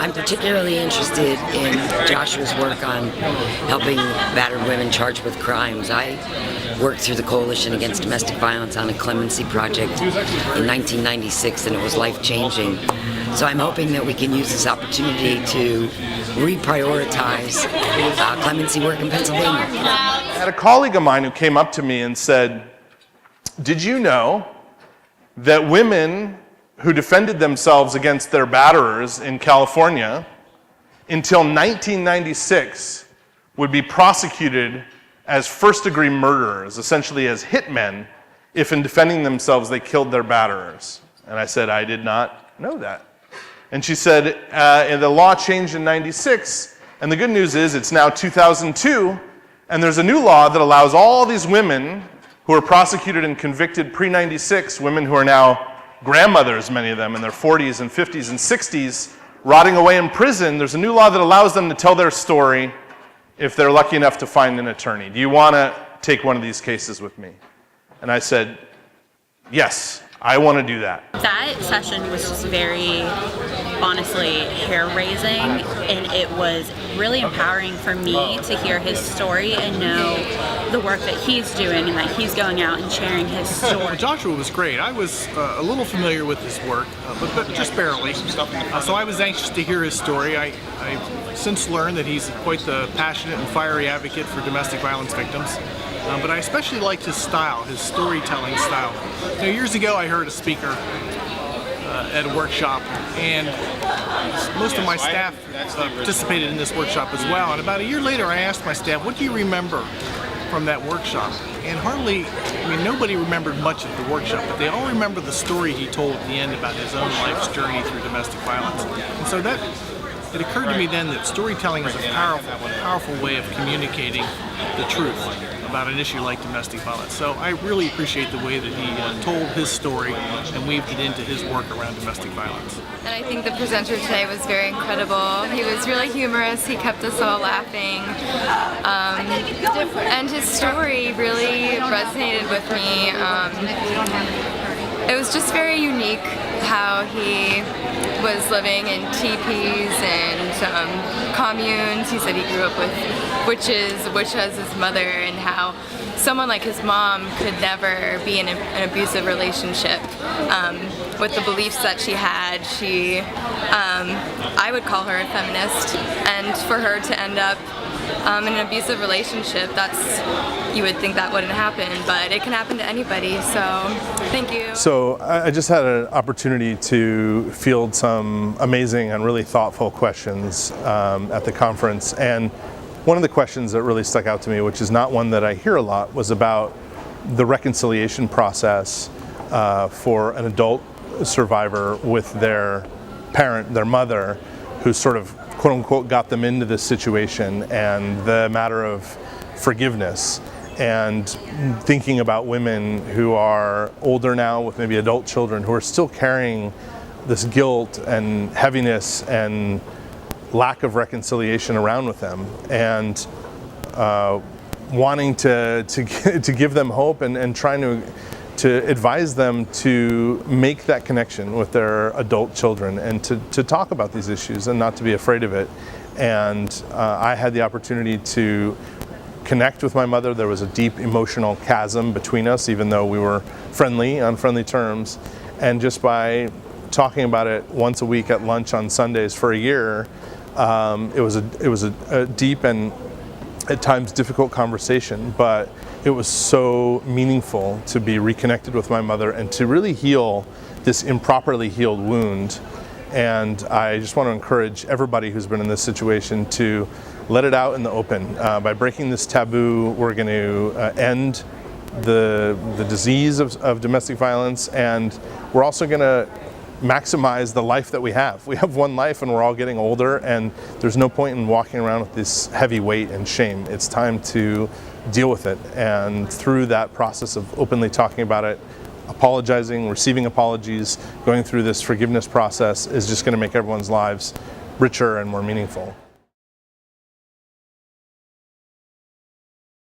I'm particularly interested in Joshua's work on helping battered women charged with crimes. I worked through the Coalition Against Domestic Violence on a clemency project in 1996, and it was life-changing. So I'm hoping that we can use this opportunity to reprioritize clemency work in Pennsylvania. I had a colleague of mine who came up to me and said, "Did you know that women who defended themselves against their batterers in California until 1996 would be prosecuted as first-degree murderers, essentially as hitmen, if in defending themselves they killed their batterers?" And I said, "I did not know that." And she said, and the law changed in 96, and the good news is it's now 2002, and there's a new law that allows all these women who are prosecuted and convicted pre-96, women who are now grandmothers, many of them in their 40s and 50s and 60s, rotting away in prison. There's a new law that allows them to tell their story if they're lucky enough to find an attorney. Do you want to take one of these cases with me? And I said, yes, I want to do that. That session was just very, honestly, hair-raising, and it was really empowering for me to hear his story and know the work that he's doing and that he's going out and sharing his story. Joshua was great. I was a little familiar with his work, but just barely. So I was anxious to hear his story. I've since learned that he's quite the passionate and fiery advocate for domestic violence victims. But I especially liked his style, his storytelling style. You know, years ago I heard a speaker at a workshop, and most of my staff participated in this workshop as well. And about a year later I asked my staff, what do you remember from that workshop? And nobody remembered much of the workshop, but they all remember the story he told at the end about his own life's journey through domestic violence. And so it occurred to me then that storytelling is a powerful way of communicating the truth about an issue like domestic violence. So I really appreciate the way that he told his story and weaved it into his work around domestic violence. And I think the presenter today was very incredible. He was really humorous, he kept us all laughing, and his story really resonated with me. It was just very unique how he was living in teepees and communes. He said he grew up with witches, the witch was his mother, and how someone like his mom could never be in an abusive relationship. With the beliefs that she had, I would call her a feminist, and for her to end up in an abusive relationship, you would think that wouldn't happen, but it can happen to anybody, so thank you. So I just had an opportunity to field some amazing and really thoughtful questions at the conference, and one of the questions that really stuck out to me, which is not one that I hear a lot, was about the reconciliation process for an adult survivor with their parent, their mother, who sort of quote unquote got them into this situation, and the matter of forgiveness, and thinking about women who are older now with maybe adult children who are still carrying this guilt and heaviness and lack of reconciliation around with them, and wanting to give them hope and trying to advise them to make that connection with their adult children and to talk about these issues and not to be afraid of it. And I had the opportunity to connect with my mother. There was a deep emotional chasm between us, even though we were on friendly terms. And just by talking about it once a week at lunch on Sundays for a year, it was a deep and at times difficult conversation, but it was so meaningful to be reconnected with my mother and to really heal this improperly healed wound. And I just want to encourage everybody who's been in this situation to let it out in the open. By breaking this taboo, we're going to end the disease of domestic violence, and we're also going to maximize the life that we have. We have one life and we're all getting older, and there's no point in walking around with this heavy weight and shame. It's time to deal with it, and through that process of openly talking about it, apologizing, receiving apologies, going through this forgiveness process is just going to make everyone's lives richer and more meaningful.